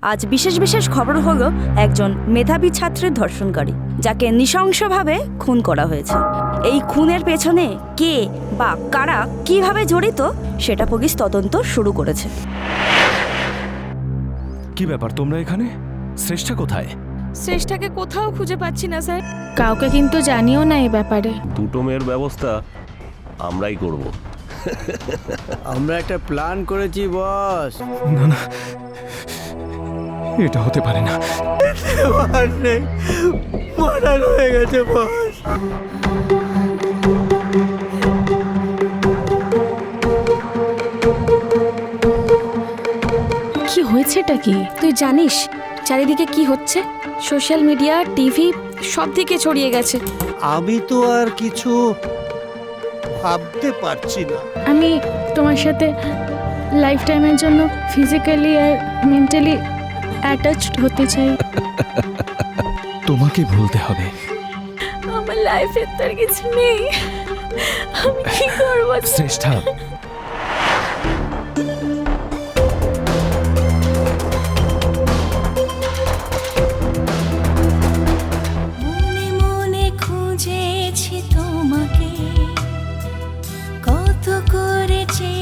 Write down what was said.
আজ বিশেষ বিশেষ খবর হলো একজন মেধাবী ছাত্রের ধর্ষণকারী, যাকে নৃশংসভাবে খুন করা হয়েছে। এই খুনের পেছনে কে বা কারা কিভাবে জড়িত সেটা পুলিশ তদন্ত শুরু করেছে। কি ব্যাপার, তোমরা এখানে? শ্রেষ্ঠা কোথায়? শ্রেষ্ঠাকে কোথাও খুঁজে পাচ্ছি না স্যার। কাউকে কিন্তু জানিও না এই ব্যাপারে। দুটো মেয়ের ব্যবস্থা আমরাই করব। আমরা একটা প্ল্যান করেছি বস। না না, এটা হতে পারে না। মার্ডার হয়ে গেছে বস। কি হয়েছেটা কি? তুই জানিস চারিদিকে কি হচ্ছে? সোশ্যাল মিডিয়া, টিভি সব দিকে ছড়িয়ে গেছে। আমি তো আর কিছু ভাবতে পারছি না। আমি তোমার সাথে লাইফ টাইমের জন্য ফিজিক্যালি আর মেন্টালি অ্যাটাচড হতে চাই। তোমাকে ভুলতে হবে। আমার লাইফে তার কিছু নেই, আমি কি করবো? শ্রেষ্ঠা, মনে মনে খুঁজেছি তোমাকে, কত করে চেয়ে